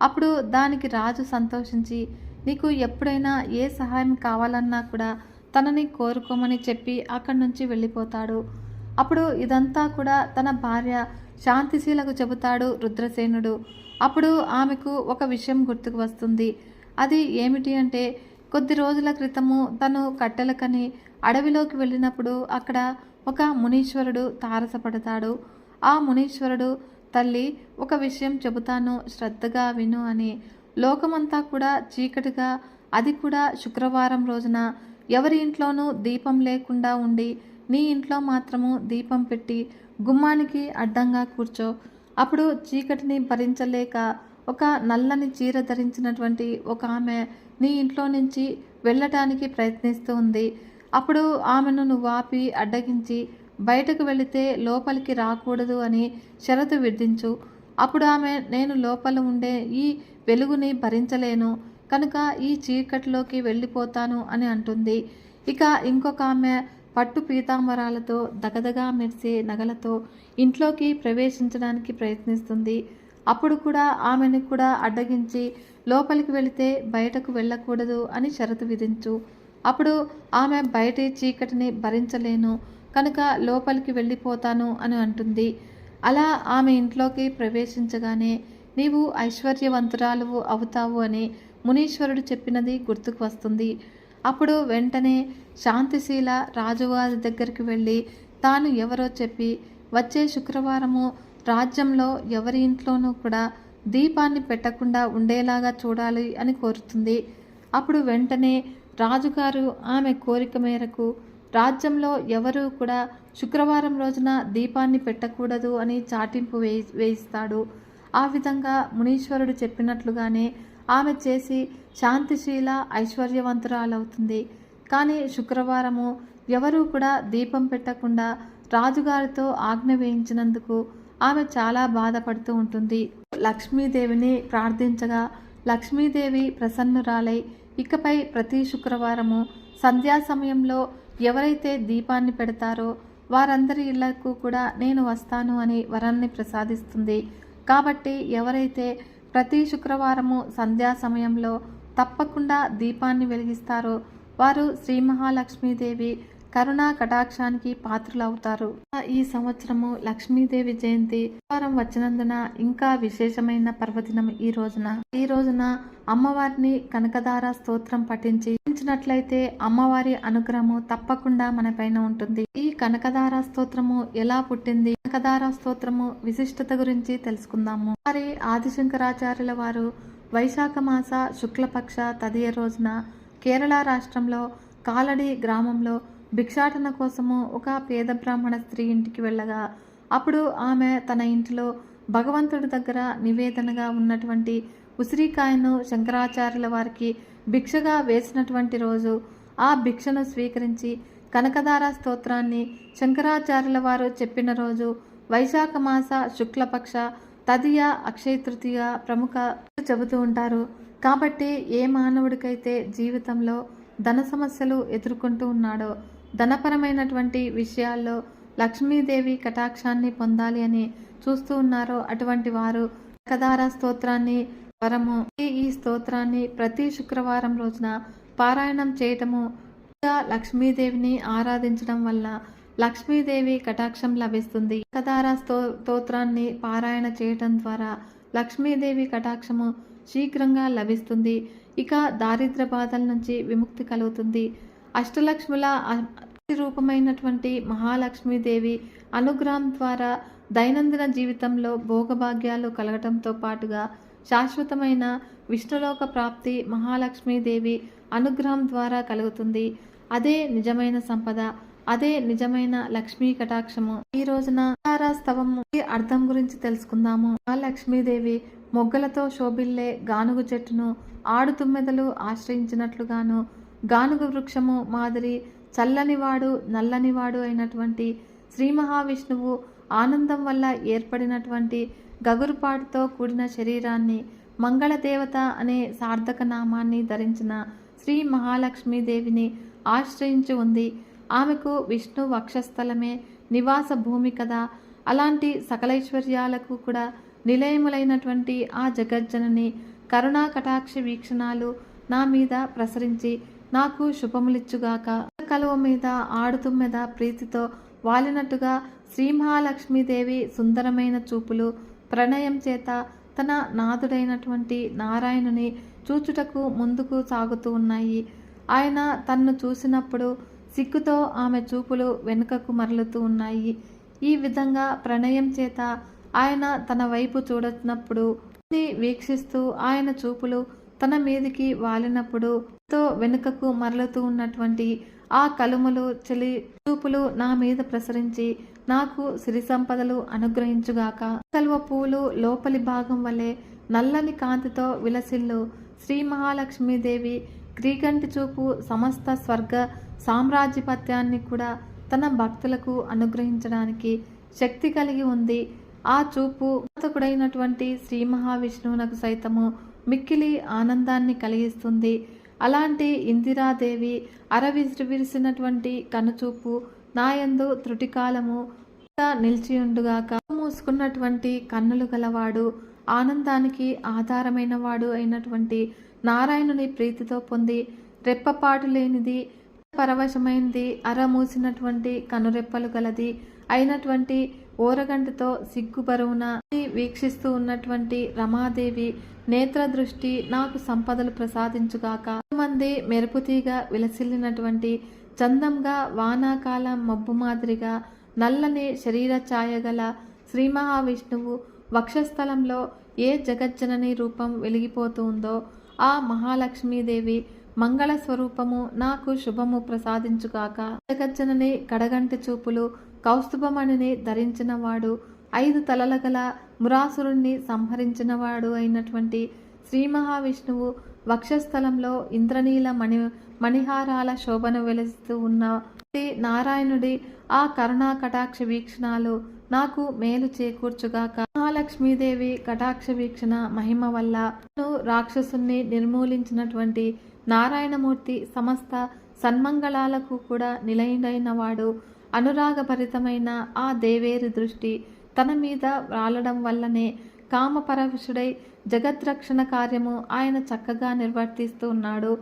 [SPEAKER 1] అప్పుడు దానికి రాజు సంతోషించి నీకు ఎప్పుడైనా ఏ సహాయం కావాలన్నా కూడా తనని కోరుకోమని చెప్పి అక్కడి నుంచి వెళ్ళిపోతాడు. అప్పుడు ఇదంతా కూడా తన భార్య శాంతిశీలకు చెబుతాడు రుద్రసేనుడు. అప్పుడు ఆమెకు ఒక విషయం గుర్తుకు వస్తుంది. అది ఏమిటి అంటే కొద్ది రోజుల క్రితము తను కట్టెలకని అడవిలోకి వెళ్ళినప్పుడు అక్కడ ఒక మునీశ్వరుడు తారసపడతాడు. ఆ మునీశ్వరుడు తల్లి ఒక విషయం చెబుతాను శ్రద్ధగా విను అని. లోకమంతా కూడా చీకటిగా, అది కూడా శుక్రవారం రోజున ఎవరి ఇంట్లోనూ దీపం లేకుండా ఉండి నీ ఇంట్లో మాత్రము దీపం పెట్టి గుమ్మానికి అడ్డంగా కూర్చో. అప్పుడు చీకటిని భరించలేక ఒక నల్లని చీర ధరించినటువంటి ఒక ఆమె నీ ఇంట్లో నుంచి వెళ్ళటానికి ప్రయత్నిస్తూ ఉంది. అప్పుడు ఆమెను నువ్వు ఆపి అడ్డగించి బయటకు వెళితే లోపలికి రాకూడదు అని షరతు విధించు. అప్పుడు ఆమె నేను లోపల ఉండే ఈ వెలుగుని భరించలేను కనుక ఈ చీకటిలోకి వెళ్ళిపోతాను అని అంటుంది. ఇక ఇంకొక ఆమె పట్టు పీతాంబరాలతో దగదగా మెరిసే నగలతో ఇంట్లోకి ప్రవేశించడానికి ప్రయత్నిస్తుంది. అప్పుడు కూడా ఆమెను కూడా అడ్డగించి లోపలికి వెళితే బయటకు వెళ్ళకూడదు అని షరతు విధించు. అప్పుడు ఆమె బయట చీకటిని భరించలేను కనుక లోపలికి వెళ్ళిపోతాను అని అంటుంది. అలా ఆమె ఇంట్లోకి ప్రవేశించగానే నీవు ఐశ్వర్యవంతురాలువు అవుతావు అని మునీశ్వరుడు చెప్పినది గుర్తుకు వస్తుంది. అప్పుడు వెంటనే శాంతిశీల రాజుగారి దగ్గరికి వెళ్ళి తాను ఎవరో చెప్పి వచ్చే శుక్రవారము రాజ్యంలో ఎవరి ఇంట్లోనూ కూడా దీపాన్ని పెట్టకుండా ఉండేలాగా చూడాలి అని కోరుతుంది. అప్పుడు వెంటనే రాజుగారు ఆమె కోరిక మేరకు రాజ్యంలో ఎవరూ కూడా శుక్రవారం రోజున దీపాన్ని పెట్టకూడదు అని చాటింపు వేయిస్తాడు. ఆ విధంగా మునీశ్వరుడు చెప్పినట్లుగానే ఆమె చేసి శాంతిశీల ఐశ్వర్యవంతురాలవుతుంది. కానీ శుక్రవారము ఎవరూ కూడా దీపం పెట్టకుండా రాజుగారితో ఆజ్ఞ వేయించినందుకు ఆమె చాలా బాధపడుతూ ఉంటుంది. లక్ష్మీదేవిని ప్రార్థించగా లక్ష్మీదేవి ప్రసన్నురాలై ఇకపై ప్రతి శుక్రవారము సంధ్యా సమయంలో ఎవరైతే దీపాన్ని పెడతారో వారందరి ఇళ్లకు కూడా నేను వస్తాను అని వరాన్ని ప్రసాదిస్తుంది. కాబట్టి ఎవరైతే ప్రతి శుక్రవారము సంధ్యా సమయంలో తప్పకుండా దీపాన్ని వెలిగిస్తారో వారు శ్రీ మహాలక్ష్మీదేవి కరుణా కటాక్షానికి పాత్రులవుతారు. ఈ సంవత్సరము లక్ష్మీదేవి జయంతి వారం వచ్చినందున ఇంకా విశేషమైన పర్వదినం ఈ రోజున అమ్మవారిని కనకదార స్తోత్రం పఠించినట్లయితే అమ్మవారి అనుగ్రహము తప్పకుండా మన పైన ఉంటుంది. ఈ కనకదార స్తోత్రము ఎలా పుట్టింది, కనకదార స్తోత్రము విశిష్టత గురించి తెలుసుకుందాము. వారి ఆదిశంకరాచార్యుల వారు వైశాఖ మాస శుక్లపక్ష తదియ రోజున కేరళ రాష్ట్రంలో కాలడి గ్రామంలో భిక్షాటన కోసము ఒక పేద బ్రాహ్మణ స్త్రీ ఇంటికి వెళ్ళగా అప్పుడు ఆమె తన ఇంటిలో భగవంతుడి దగ్గర నివేదనగా ఉన్నటువంటి ఉసిరికాయను శంకరాచార్యుల వారికి భిక్షగా వేసినటువంటి రోజు ఆ భిక్షను స్వీకరించి కనకదార స్తోత్రాన్ని శంకరాచార్యుల వారు చెప్పిన రోజు వైశాఖ మాస శుక్లపక్ష తదియ అక్షయ తృతీయ ప్రముఖ చెబుతూ ఉంటారు. కాబట్టి ఏ మానవుడికైతే జీవితంలో ధన సమస్యలు ఎదుర్కొంటూ ఉన్నాడో, ధనపరమైనటువంటి విషయాల్లో లక్ష్మీదేవి కటాక్షాన్ని పొందాలి అని చూస్తూ ఉన్నారో అటువంటి వారు కనకదార స్తోత్రాన్ని వరము ఈ స్తోత్రాన్ని ప్రతి శుక్రవారం రోజున పారాయణం చేయటము, లక్ష్మీదేవిని ఆరాధించడం వల్ల లక్ష్మీదేవి కటాక్షం లభిస్తుంది. కనకదార స్తోత్రాన్ని పారాయణ చేయటం ద్వారా లక్ష్మీదేవి కటాక్షము శీఘ్రంగా లభిస్తుంది. ఇక దారిద్ర్య బాధల నుంచి విముక్తి కలుగుతుంది. అష్టలక్ష్ముల రూపమైనటువంటి మహాలక్ష్మీదేవి అనుగ్రహం ద్వారా దైనందిన జీవితంలో భోగభాగ్యాలు కలగటంతో పాటుగా శాశ్వతమైన విష్ణులోక ప్రాప్తి మహాలక్ష్మీదేవి అనుగ్రహం ద్వారా కలుగుతుంది. అదే నిజమైన సంపద, అదే నిజమైన లక్ష్మీ కటాక్షము. ఈ రోజున స్తవము అర్థం గురించి తెలుసుకుందాము. మహాలక్ష్మీదేవి మొగ్గలతో శోభిల్లే గానుగు చెట్టును ఆడుతుమ్మెదలు ఆశ్రయించినట్లుగాను, గానుగు వృక్షము మాదిరి చల్లనివాడు నల్లనివాడు అయినటువంటి శ్రీ మహావిష్ణువు ఆనందం వల్ల ఏర్పడినటువంటి గగురుపాటుతో కూడిన శరీరాన్ని, మంగళదేవత అనే సార్థక నామాన్ని ధరించిన శ్రీ మహాలక్ష్మీదేవిని ఆశ్రయించి ఉంది. ఆమెకు విష్ణు వక్షస్థలమే నివాస భూమి కదా. అలాంటి సకలైశ్వర్యాలకు కూడా నిలయములైనటువంటి ఆ జగజ్జనని కరుణా కటాక్ష వీక్షణాలు నా మీద ప్రసరించి నాకు శుభములిచ్చుగాక. కలువ మీద ఆడుతుమ్మెద ప్రీతితో వాలినట్టుగా శ్రీ మహాలక్ష్మీదేవి సుందరమైన చూపులు ప్రణయం చేత తన నాథుడైనటువంటి నారాయణుని చూచుటకు ముందుకు సాగుతూ ఉన్నాయి. ఆయన తన్ను చూసినప్పుడు సిగ్గుతో ఆమె చూపులు వెనుకకు మరలుతూ ఉన్నాయి. ఈ విధంగా ప్రణయం చేత ఆయన తన వైపు చూడనప్పుడు వీక్షిస్తూ ఆయన చూపులు తన మీదికి వాలినప్పుడు తో వెనుకకు మరలుతూ ఉన్నటువంటి ఆ కలుములు చెలి చూపులు నా మీద ప్రసరించి నాకు సిరి సంపదలు అనుగ్రహించుగాక. కలువ పూలు లోపలి భాగం వలె నల్లని కాంతితో విలసిల్లు శ్రీ మహాలక్ష్మీదేవి క్రీగంటి చూపు సమస్త స్వర్గ సామ్రాజ్యపత్యాన్ని కూడా తన భక్తులకు అనుగ్రహించడానికి శక్తి కలిగి ఉంది. ఆ చూపు ఘాతకుడైనటువంటి శ్రీ మహావిష్ణువునకు సైతము మిక్కిలి ఆనందాన్ని కలిగిస్తుంది. అలాంటి ఇందిరాదేవి అరవిసిరిసినటువంటి కనుచూపు నాయందు త్రుటికాలము నిలిచియుండుగాక. మూసుకున్నటువంటి కన్నులు గలవాడు, ఆనందానికి ఆధారమైన వాడు అయినటువంటి నారాయణుని ప్రీతితో పొంది రెప్పపాటు లేనిది, పరవశమైంది, అరమూసినటువంటి కనురెప్పలు గలది అయినటువంటి ఓరగంటితో సిగ్గు బరువున వీక్షిస్తూ ఉన్నటువంటి రమాదేవి నేత్ర దృష్టి నాకు సంపదలు ప్రసాదించుగాక. మంది మెరుపుతీగా విలసిల్లినటువంటి చందంగా వానాకాలం మబ్బు మాదిరిగా నల్లని శరీర ఛాయగల శ్రీ మహావిష్ణువు వక్షస్థలంలో ఏ జగజ్జనని రూపం వెలిగిపోతూ ఉందో ఆ మహాలక్ష్మీదేవి మంగళ స్వరూపము నాకు శుభము ప్రసాదించుగాక. జగజ్జనని కడగంటి చూపులు కౌస్తుభమణిని ధరించినవాడు, 5 తలల గల మురాసురుణ్ణి సంహరించినవాడు అయినటువంటి శ్రీ మహావిష్ణువు వక్షస్థలంలో ఇంద్రనీల మణిహారాల శోభను వెలుస్తూ ఉన్న నారాయణుడి ఆ కరుణా కటాక్ష వీక్షణాలు నాకు మేలు చేకూర్చుగాక. మహాలక్ష్మీదేవి కటాక్ష వీక్షణ మహిమ వల్ల రాక్షసుని నిర్మూలించినటువంటి నారాయణమూర్తి సమస్త సన్మంగళాలకు కూడా నిలయుడైన వాడు. అనురాగభరితమైన ఆ దేవేరి దృష్టి తన మీద రాలడం వల్లనే కామపరవశుడై జగద్రక్షణ కార్యము ఆయన చక్కగా నిర్వర్తిస్తూ ఉన్నాడు.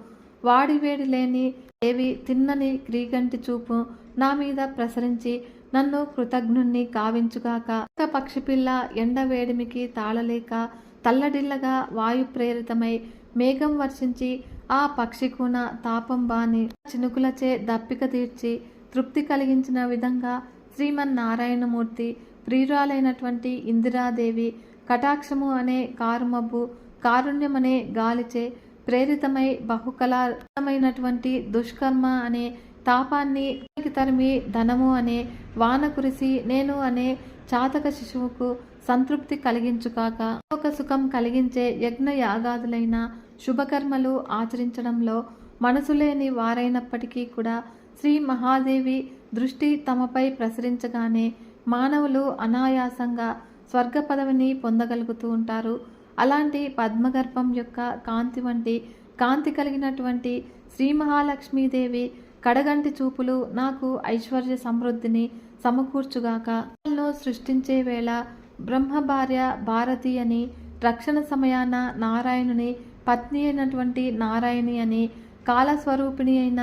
[SPEAKER 1] వాడివేడి లేని దేవి తిన్నని క్రీగంటి చూపు నా మీద ప్రసరించి నన్ను కృతజ్ఞుణ్ణి కావించుగాక. పక్షిపిల్ల ఎండ వేడిమికి తాళలేక తల్లడిల్లగా వాయు ప్రేరితమై మేఘం వర్షించి ఆ పక్షికున తాపం బాని చినుకులచే దప్పిక తీర్చి తృప్తి కలిగించిన విధంగా శ్రీమన్నారాయణమూర్తి ప్రియురాలైనటువంటి ఇందిరాదేవి కటాక్షము అనే కారుమబ్బు, కారుణ్యమనే గాలిచే ప్రేరితమై బహుకలమైనటువంటి దుష్కర్మ అనే తాపాన్ని తరిమి ధనము అనే వాన కురిసి నేను అనే చాతక శిశువుకు సంతృప్తి కలిగించుకాక. ఒక సుఖం కలిగించే యజ్ఞ యాగాదులైన శుభకర్మలు ఆచరించడంలో మనసు లేని వారైనప్పటికీ కూడా శ్రీ మహాదేవి దృష్టి తమపై ప్రసరించగానే మానవులు అనాయాసంగా స్వర్గ పదవిని పొందగలుగుతూ ఉంటారు. అలాంటి పద్మగర్భం యొక్క కాంతి వంటి కాంతి కలిగినటువంటి శ్రీ మహాలక్ష్మీదేవి కడగంటి చూపులు నాకు ఐశ్వర్య సమృద్ధిని సమకూర్చుగాక. సృష్టించే వేళ బ్రహ్మ భార్య భారతి అని, రక్షణ సమయాన నారాయణుని పత్ని అయినటువంటి నారాయణి అని, కాలస్వరూపిణి అయిన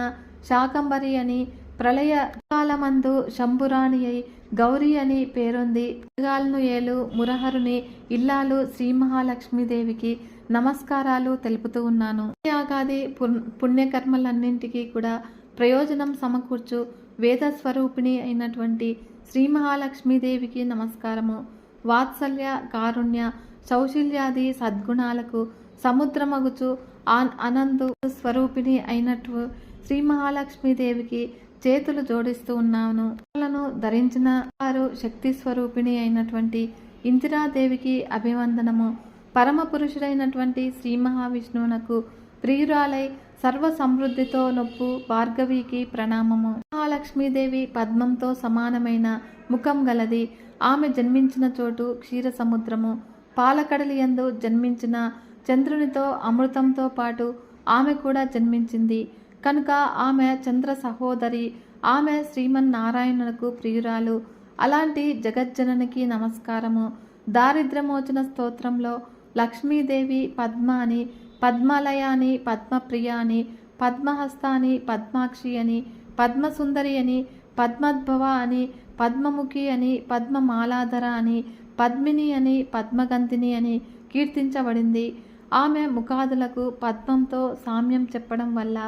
[SPEAKER 1] శాకంబరి అని, ప్రళయ కాలమందు శంభురాణి అయి గౌరీ అని పేరొంది గాల్ను ఏలు మురహరుని ఇల్లాలు శ్రీ మహాలక్ష్మీదేవికి నమస్కారాలు తెలుపుతూ ఉన్నాను. యాగాది పుణ్యకర్మలన్నింటికీ కూడా ప్రయోజనం సమకూర్చు వేద స్వరూపిణి అయినటువంటి శ్రీ మహాలక్ష్మీదేవికి నమస్కారము. వాత్సల్య, కారుణ్య, శౌశల్యాది సద్గుణాలకు సముద్రమగుచు అనందు స్వరూపిణి అయినట్టు శ్రీ మహాలక్ష్మీదేవికి చేతులు జోడిస్తూ ఉన్నాను. లను ధరించిన వారు శక్తి స్వరూపిణి అయినటువంటి ఇందిరాదేవికి అభివందనము. పరమ పురుషుడైనటువంటి శ్రీ మహావిష్ణువునకు ప్రియురాలై సర్వ సమృద్ధితో నొప్పు భార్గవికి ప్రణామము. మహాలక్ష్మీదేవి పద్మంతో సమానమైన ముఖం గలది. ఆమె జన్మించిన చోటు క్షీర సముద్రము. పాలకడలి యందు జన్మించిన చంద్రునితో అమృతంతో పాటు ఆమె కూడా జన్మించింది కనుక ఆమె చంద్ర సహోదరి. ఆమె శ్రీమన్నారాయణునకు ప్రియురాలు. అలాంటి జగజ్జననికి నమస్కారము. దారిద్ర్యమోచన స్తోత్రంలో లక్ష్మీదేవి పద్మ అని, పద్మాలయ అని, పద్మప్రియ అని, పద్మహస్త అని, పద్మాక్షి అని, పద్మసుందరి అని, పద్మద్భవ అని, పద్మముఖి అని, పద్మమాలాధర అని, పద్మిని అని, పద్మగంధిని అని కీర్తించబడింది. ఆమె ముఖాదులకు పద్మంతో సామ్యం చెప్పడం వల్ల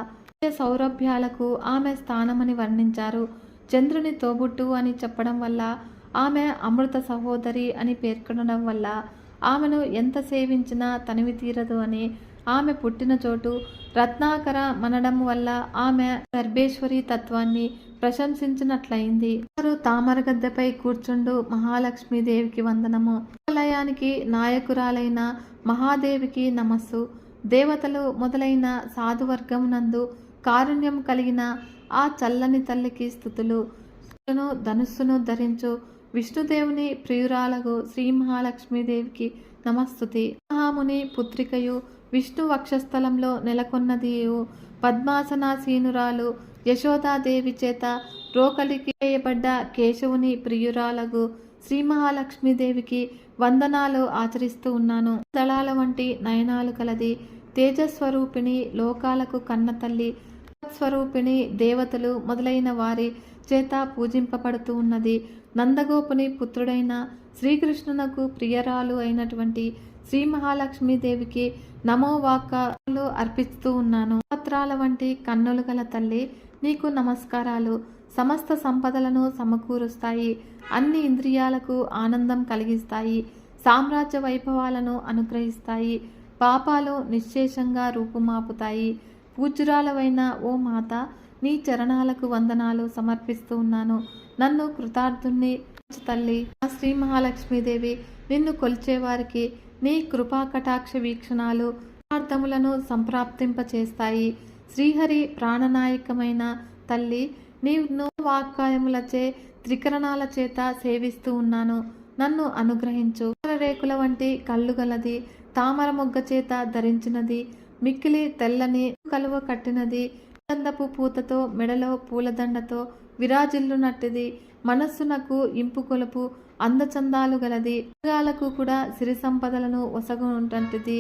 [SPEAKER 1] సౌరభ్యాలకు ఆమె స్థానమని వర్ణించారు. చంద్రుని తోబుట్టు అని చెప్పడం వల్ల, ఆమె అమృత సహోదరి అని పేర్కొనడం వల్ల, ఆమెను ఎంత సేవించినా తనివి తీరదు అని, ఆమె పుట్టిన చోటు రత్నాకర మనడం వల్ల ఆమె సర్వేశ్వరి తత్వాన్ని ప్రశంసించినట్లయింది. వారు తామరగద్దెపై కూర్చుండు మహాలక్ష్మీదేవికి వందనము. దేవాలయానికి నాయకురాలైన మహాదేవికి నమస్సు. దేవతలు మొదలైన సాధువర్గమునందు కారుణ్యం కలిగిన ఆ చల్లని తల్లికి స్థుతులు. ధనుస్సును ధరించు విష్ణుదేవుని ప్రియురాలకు శ్రీ మహాలక్ష్మీదేవికి నమస్తుతి. మహాముని పుత్రికయు విష్ణు వక్షస్థలంలో నెలకొన్నదియు పద్మాసనాసీనురాలు యశోదాదేవి చేత రోకలికి వేయబడ్డ కేశవుని ప్రియురాలకు శ్రీ మహాలక్ష్మీదేవికి వందనాలు ఆచరిస్తూ ఉన్నాను. దళాల వంటి నయనాలు కలది. తేజస్వరూపిణి, లోకాలకు కన్న తల్లి, స్వరూపిణి, దేవతలు మొదలైన వారి చేత పూజింపబడుతూ ఉన్నది. నందగోపుని పుత్రుడైన శ్రీకృష్ణునకు ప్రియరాలు అయినటువంటి శ్రీ మహాలక్ష్మీదేవికి నమోవాకాలు అర్పిస్తూ ఉన్నాను. పత్రాల వంటి కన్నులు గల తల్లి, నీకు నమస్కారాలు. సమస్త సంపదలను సమకూరుస్తాయి. అన్ని ఇంద్రియాలకు ఆనందం కలిగిస్తాయి. సామ్రాజ్య వైభవాలను అనుగ్రహిస్తాయి. పాపాలు నిశ్శేషంగా రూపుమాపుతాయి. పూజ్యురాలవైన ఓ మాత, నీ చరణాలకు వందనాలు సమర్పిస్తూ ఉన్నాను. నన్ను కృతార్థుణ్ణి తల్లి. ఆ శ్రీ మహాలక్ష్మీదేవి నిన్ను కొలిచేవారికి నీ కృపా కటాక్ష వీక్షణాలు అర్థములను సంప్రాప్తింపచేస్తాయి. శ్రీహరి ప్రాణనాయకమైన తల్లి, నీవు వాక్కాయములచే త్రికరణాల చేత సేవిస్తూ ఉన్నాను. నన్ను అనుగ్రహించు. రేకుల వంటి కళ్ళు గలది. తామర మొగ్గ చేత ధరించినది. మిక్కిలి తెల్లని కలువ కట్టినది. గంధపు పూతతో మెడలో పూలదండతో విరాజిల్లునట్టిది. మనస్సునకు ఇంపు కొలుపు అందచందాలు గలది. మృగాలకు కూడా సిరి సంపదలను ఒసగుంటంటిది.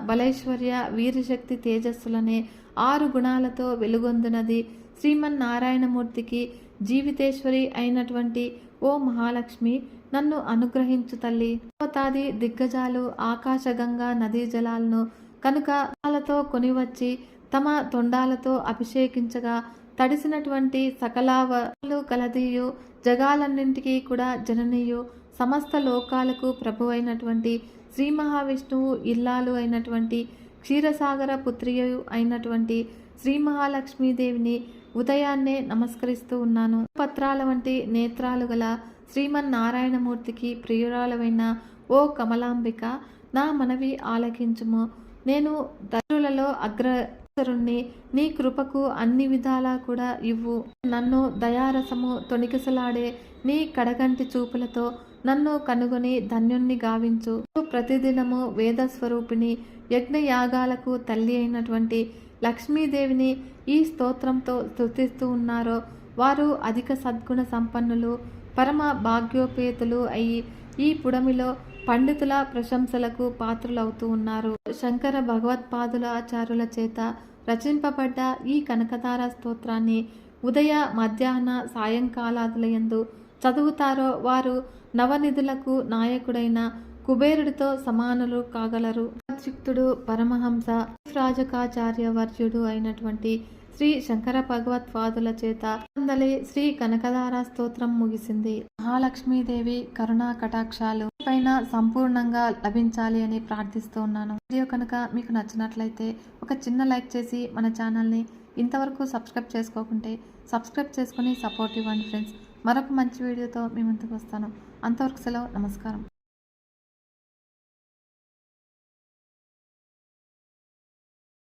[SPEAKER 1] బలైశ్వర్య వీరశక్తి తేజస్సులనే 6 గుణాలతో వెలుగొందునది. శ్రీమన్నారాయణమూర్తికి జీవితేశ్వరి అయినటువంటి ఓ మహాలక్ష్మి, నన్ను అనుగ్రహించు తల్లి. దేవతాది దిగ్గజాలు ఆకాశగంగా నదీ జలాలను కనుక పాలతో కొనివచ్చి తమ తొండాలతో అభిషేకించగా తడిసినటువంటి సకలావలు కలదియు జగాలన్నింటికీ కూడా జననీయు సమస్త లోకాలకు ప్రభు అయినటువంటి శ్రీ మహావిష్ణువు ఇల్లాలు అయినటువంటి క్షీరసాగర పుత్రియు అయినటువంటి శ్రీ మహాలక్ష్మీదేవిని ఉదయాన్నే నమస్కరిస్తూ ఉన్నాను. పత్రాల వంటి నేత్రాలు గల శ్రీమన్నారాయణమూర్తికి ప్రియురాలవైన ఓ కమలాంబిక, నా మనవి ఆలకించుము. నేను దరులలో అగ్రసరుణ్ణి. నీ కృపకు అన్ని విధాలా కూడా ఇవ్వు. నన్ను దయారసము తొణికిసలాడే నీ కడగంటి చూపులతో నన్ను కనుగొని ధన్యుణ్ణి గావించు. ప్రతిదినము వేదస్వరూపిణి యజ్ఞయాగాలకు తల్లి అయినటువంటి లక్ష్మీదేవిని ఈ స్తోత్రంతో స్తుతిస్తూ ఉన్నారో వారు అధిక సద్గుణ సంపన్నులు, పరమ భాగ్యోపేతులు అయి ఈ పుడమిలో పండితుల ప్రశంసలకు పాత్రులవుతూ ఉన్నారు. శంకర భగవత్పాదుల ఆచార్యుల చేత రచింపబడ్డ ఈ కనకతార స్తోత్రాన్ని ఉదయ మధ్యాహ్న సాయంకాలాదులయందు చదువుతారో వారు నవనిధులకు నాయకుడైన కుబేరుడితో సమానులు కాగలరు. చిక్తుడు పరమహంస రాజకాచార్య వర్యుడు అయినటువంటి శ్రీ శంకర భగవత్పాదుల చేత వందలే శ్రీ కనకదార స్తోత్రం ముగిసింది. మహాలక్ష్మీదేవి కరుణా కటాక్షాలు పైన సంపూర్ణంగా లభించాలి అని ప్రార్థిస్తూ ఉన్నాను. వీడియో కనుక మీకు నచ్చినట్లయితే ఒక చిన్న లైక్ చేసి మన ఛానల్ని ఇంతవరకు సబ్స్క్రైబ్ చేసుకోకుంటే సబ్స్క్రైబ్ చేసుకుని సపోర్ట్ ఇవ్వండి ఫ్రెండ్స్. మరొక మంచి వీడియోతో మీ ముందుకు వస్తాను. అంతవరకు సెలవు. నమస్కారం.